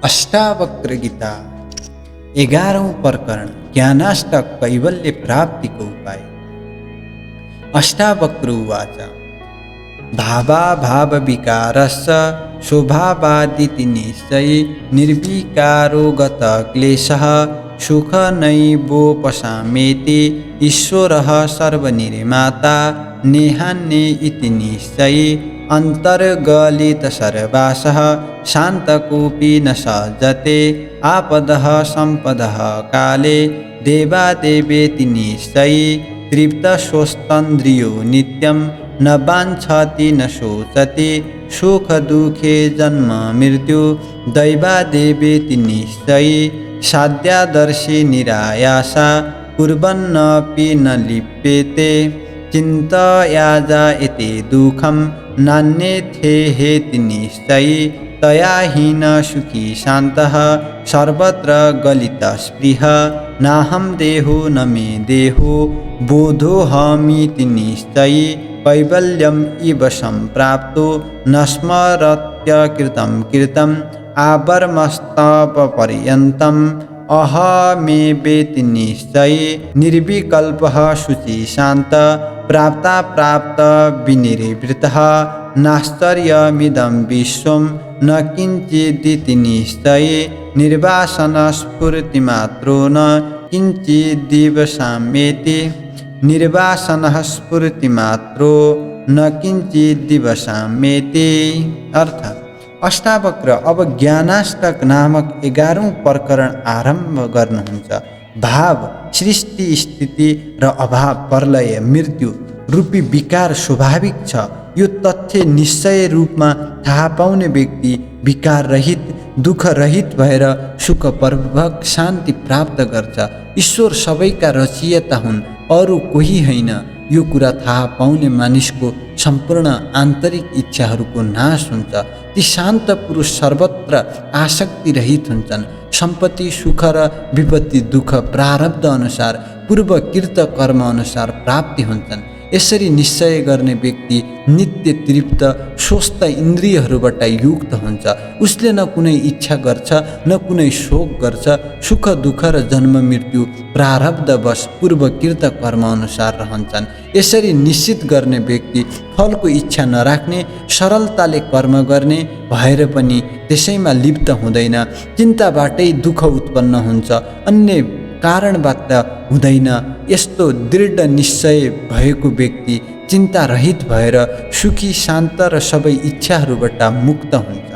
अष्टावक्र गीता 11औं प्रकरण ज्ञानाष्टक कैवल्य प्राप्ति को उपाय। अष्टावक्र उवाच भावाभाव विकारस्य स्वभावादिति निश्चये निर्विकारो गत क्लेशः सुख नैवोपशाम्येति ईश्वरः सर्वनिर्माता नेहान्ये इति निश्चये अंतर्गलित सर्वासः शान्तकोऽपि न सज्जते आपदः सम्पदः काले देवादेवेति निश्चये तृप्तस्वस्थन्द्रियो नित्यं न वाञ्छति न शोचति सुखदुःखे जन्म मृत्यु दैवादेवेति निश्चये साध्यादर्शे निरायासा कुर्वन्नपि न लिप्यते चिन्तया जायते दुःखं नान्यथेहेति निश्चये तया हीन सुखी शान्तः सर्वत्र गलितस्पृह नाहं देहो न मे देहो बोधोऽहमिति निश्चये कैवल्यम् इव सम्प्राप्तो न स्मरत्यकृतं कृतम् आवर्मस्तपर्यन्तम् अहमेवेति निश्चये निर्विकल्पः शुचि शान्त प्राप्त विनिर्वृतः नाश्चर्यमिदं विश्वं न किञ्चिदिति निश्चये निर्वासनस्फूर्तिमात्रो न किञ्चिदिव साम्येति निर्वासनः स्फूर्तिमात्रो न किञ्चिदिव साम्येति। अर्थात् अष्टावक्र अब ज्ञानाष्टक नामक 11औं प्रकरण आरम्भ गर्नुहुन्छ। भाव सृष्टि स्थिति र अभाव प्रलय मृत्यु रूपी विकार स्वाभाविक छ। यो तथ्य निश्चय रूपमा थाहा पाउने व्यक्ति विकार रहित दुःख रहित भएर सुखपूर्वक शान्ति प्राप्त गर्छ। ईश्वर सबैका रचयिता हुन्, अरू कोही होइन। यो कुरा थाहा पाउने मानिसको सम्पूर्ण आन्तरिक इच्छाहरूको नाश हुन्छ। ती शान्त पुरुष सर्वत्र आसक्ति रहित हुन्छन्। सम्पत्ति सुख र विपत्ति दुःख प्रारब्ध अनुसार पूर्वकृत कर्म अनुसार प्राप्ति हुन्छन्। यसरी निश्चय गर्ने व्यक्ति नित्य तृप्त स्वस्थ इन्द्रियहरूबाट युक्त हुन्छ। उसले न कुनै इच्छा गर्छ न कुनै शोक गर्छ। सुख दुःख र जन्म मृत्यु प्रारब्धवश पूर्वकृत कर्म अनुसार रहन्छन्। यसरी निश्चित गर्ने व्यक्ति फलको इच्छा नराख्ने सरलताले कर्म गर्ने भएर पनि त्यसैमा लिप्त हुँदैन। चिन्ताबाटै दुःख उत्पन्न हुन्छ, अन्य कारणबाट हुँदैन। यस्तो दृढ निश्चय भएको व्यक्ति चिन्ता रहित भएर सुखी शान्त र सबै इच्छाहरूबाट मुक्त हुन्छ।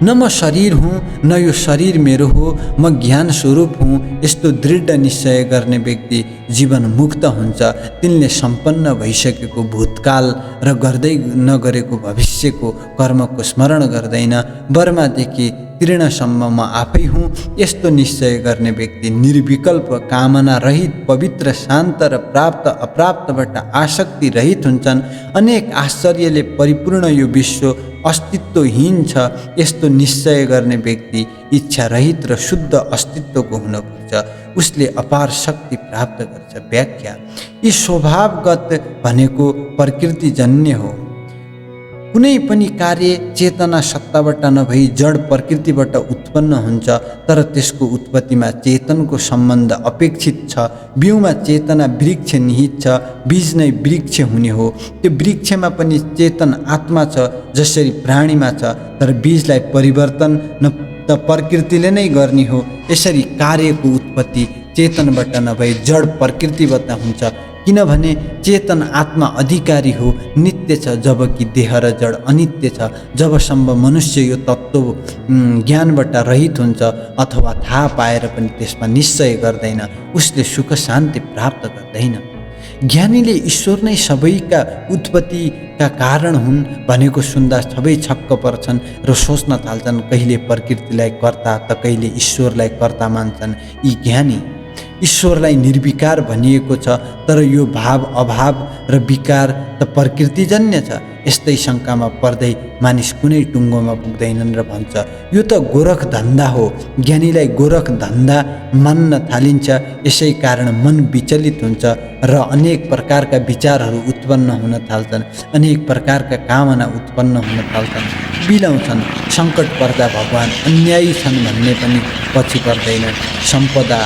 न म शरीर हुँ न यो शरीर मेरो हो, म ज्ञान स्वरूप हुँ। यस्तो दृढ निश्चय गर्ने व्यक्ति जीवन मुक्त हुन्छ। तिनले सम्पन्न भइसकेको भूतकाल र गर्दै नगरेको भविष्यको कर्मको स्मरण गर्दैन। बर्मादेखि तीर्णसम्म म आफै हुँ। यस्तो निश्चय गर्ने व्यक्ति निर्विकल्प कामना रहित पवित्र शान्त र प्राप्त अप्राप्तबाट आसक्ति रहित हुन्छन्। अनेक आश्चर्यले परिपूर्ण यो विश्व अस्तित्वहीन छ। यस्तो निश्चय गर्ने व्यक्ति इच्छा रहित र शुद्ध अस्तित्वको हुन पुग्छ। उसले अपार शक्ति प्राप्त गर्छ। व्याख्या यी स्वभावगत भनेको प्रकृतिजन्य हो। कुनै पनि कार्य चेतना सत्ताबाट नभई जड प्रकृतिबाट उत्पन्न हुन्छ, तर त्यसको उत्पत्तिमा चेतनको सम्बन्ध अपेक्षित छ। बिउमा चेतना वृक्ष निहित छ, बीज नै वृक्ष हुने हो। त्यो वृक्षमा पनि चेतन आत्मा छ, जसरी प्राणीमा छ, तर बीजलाई परिवर्तन न त प्रकृतिले नै गर्ने हो। यसरी कार्यको उत्पत्ति चेतनबाट नभई जड प्रकृतिबाट हुन्छ, किनभने चेतन आत्मा अधिकारी हो, नित्य छ, जबकि देह र जड अनित्य छ। जबसम्म मनुष्य यो तत्त्व ज्ञानबाट रहित हुन्छ अथवा थाहा पाएर पनि त्यसमा निश्चय गर्दैन, उसले सुख शान्ति प्राप्त गर्दैन। ज्ञानीले ईश्वर नै सबैका उत्पत्तिका कारण हुन् भनेको सुन्दा सबै छक्क पर्छन् र सोच्न थाल्छन्, कहिले प्रकृतिलाई कर्ता त कहिले ईश्वरलाई कर्ता मान्छन्। यी ज्ञानी ईश्वरलाई निर्विकार भनिएको छ, तर यो भाव अभाव र विकार त प्रकृतिजन्य छ। यस्तै शङ्कामा पर्दै मानिस कुनै टुङ्गोमा पुग्दैनन् र भन्छ, यो त गोरख धन्दा हो। ज्ञानीलाई गोरख धन्दा मान्न थालिन्छ। यसै कारण मन विचलित हुन्छ र अनेक प्रकारका विचारहरू उत्पन्न हुन थाल्छन्, अनेक प्रकारका कामना उत्पन्न हुन थाल्छन्। बिलाउँछन्। सङ्कट पर्दा भगवान् अन्यायी छन् भन्ने पनि पछि पर्दैन। सम्पदा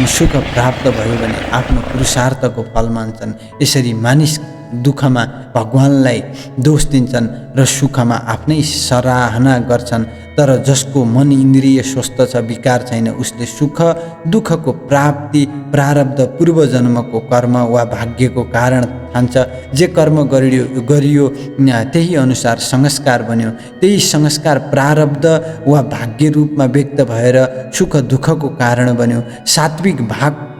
सुख प्राप्त भयो भने आफ्नो पुरुषार्थको फल मान्छन्। यसरी मानिस दुःखमा भगवान्लाई दोष दिन्छन् र सुखमा आफ्नै सराहना गर्छन्। तर जसको मन इन्द्रिय स्वस्थ छ, विकार छैन, उसले सुख दुःखको प्राप्ति प्रारब्ध पूर्वजन्मको कर्म वा भाग्यको कारण ठान्छ। जे कर्म गरियो त्यही अनुसार संस्कार बन्यो, त्यही संस्कार प्रारब्ध वा भाग्य रूपमा व्यक्त भएर सुख दुःखको कारण बन्यो। सात्विक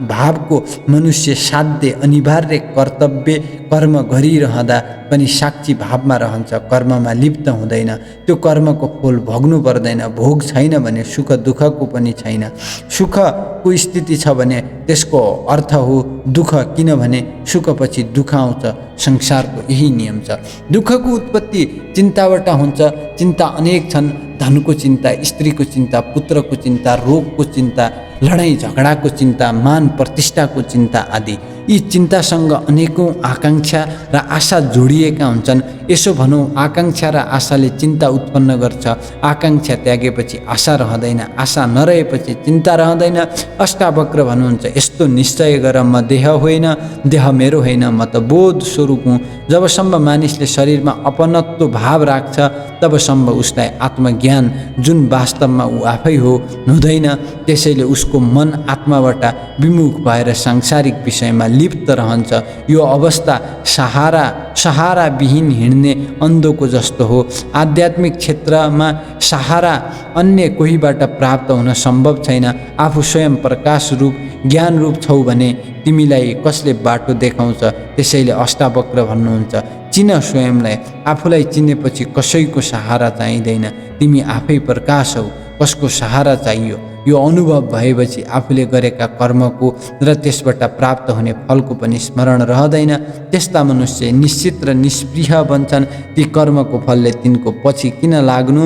भावको मनुष्य साध्य अनिवार्य कर्तव्य कर्म गरिरहँदा पनि साक्षी भावमा रहन्छ, कर्ममा लिप्त हुँदैन। त्यो कर्मको फल भोग्नु पर्दैन। भोग छैन भने सुख दुःखको पनि छैन। सुखको स्थिति छ भने त्यसको अर्थ हो दुःख, किनभने सुखपछि दुःख आउँछ। संसारको यही नियम छ। दुःखको उत्पत्ति चिन्ताबाट हुन्छ। चिन्ता अनेक छन्। धनको चिन्ता, स्त्रीको चिन्ता, पुत्रको चिन्ता, रोगको चिन्ता, लडाइँ झगडाको चिन्ता, मान प्रतिष्ठाको चिन्ता आदि। यी चिन्तासँग अनेकौँ आकाङ्क्षा र आशा जोडिएका हुन्छन्। यसो भनौँ, आकाङ्क्षा र आशाले चिन्ता उत्पन्न गर्छ। आकाङ्क्षा त्यागेपछि आशा रहँदैन, आशा नरहेपछि चिन्ता रहँदैन। अष्टावक्र भन्नुहुन्छ, यस्तो निश्चय गर, म देह होइन, देह मेरो होइन, म त बोध स्वरूप हुँ। जबसम्म मानिसले शरीरमा अपनत्व भाव राख्छ तबसम्म उसलाई आत्मज्ञान, जुन वास्तवमा ऊ आफै हो, हुँदैन। त्यसैले उसको मन आत्माबाट विमुख भएर सांसारिक विषयमा लिप्त रहन्छ। यो अवस्था सहारा विहीन हिँड्ने अन्धोको जस्तो हो। आध्यात्मिक क्षेत्रमा सहारा अन्य कोहीबाट प्राप्त हुन सम्भव छैन। आफू स्वयं प्रकाश रूप ज्ञान रूप छौ भने तिमीलाई कसले बाटो देखाउँछ? त्यसैले अष्टावक्र भन्नुहुन्छ, चिन स्वयंलाई। आफूलाई चिनेपछि कसैको सहारा चाहिँदैन। तिमी आफै प्रकाश हौ, कसको सहारा चाहियो? यो अनुभव भएपछि आफूले गरेका कर्मको र त्यसबाट प्राप्त हुने फलको पनि स्मरण रहँदैन। त्यस्ता मनुष्य निश्चित र निष्प्रिय बन्छन्। ती कर्मको फलले तिनको पछि किन लाग्नु?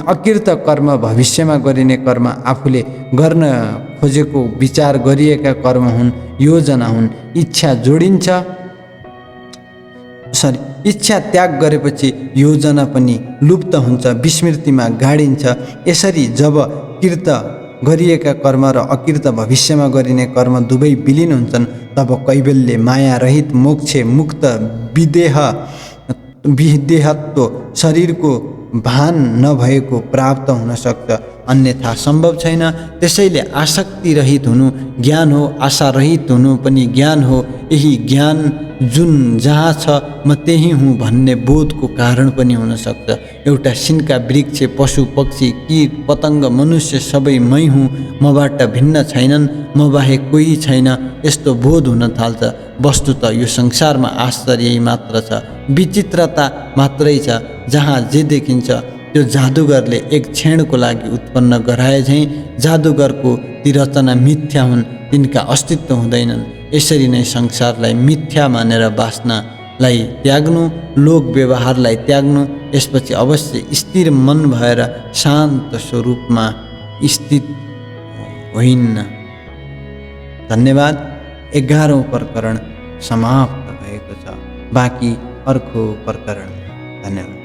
अकृत कर्म भविष्यमा गरिने कर्म, आफूले गर्न खोजेको विचार गरिएका कर्म हुन्, योजना हुन्। इच्छा त्याग गरेपछि योजना पनि लुप्त हुन्छ, विस्मृतिमा गाडिन्छ। यसरी जब कृत गरिएका कर्म र अकृत भविष्यमा गरिने कर्म दुवै विलीन हुन्छन्, तब कैवल्य माया रहित मोक्ष मुक्त विदेहत्व शरीरको भान नभएको प्राप्त हुन सक्छ, अन्यथा सम्भव छैन। त्यसैले आसक्ति रहित हुनु ज्ञान हो, आशा रहित हुनु पनि ज्ञान हो। यही ज्ञान जुन जहाँ छ म त्यही हुँ भन्ने बोधको कारण पनि हुन सक्छ। एउटा सिन्का वृक्ष, पशु पक्षी, कीट पतङ्ग, मनुष्य सबै मै हुँ, मबाट भिन्न छैनन्, म बाहेक कोही छैन, यस्तो बोध हुन थाल्छ। वस्तुत यो संसारमा आश्चर्य मात्र छ, विचित्रता मात्रै छ। जहाँ जे देखिन्छ त्यो जादुगरले एक क्षणको लागि उत्पन्न गराए झैँ जादुगरको ती रचना मिथ्या हुन्, तिनका अस्तित्व हुँदैनन्। यसरी नै संसारलाई मिथ्या मानेर बाँच्नलाई त्याग्नु, लोक व्यवहारलाई त्याग्नु, यसपछि अवश्य स्थिर मन भएर शान्त स्वरूपमा स्थित होइन। धन्यवाद। 11औं प्रकरण समाप्त भएको छ। बाँकी अर्को प्रकरण। धन्यवाद।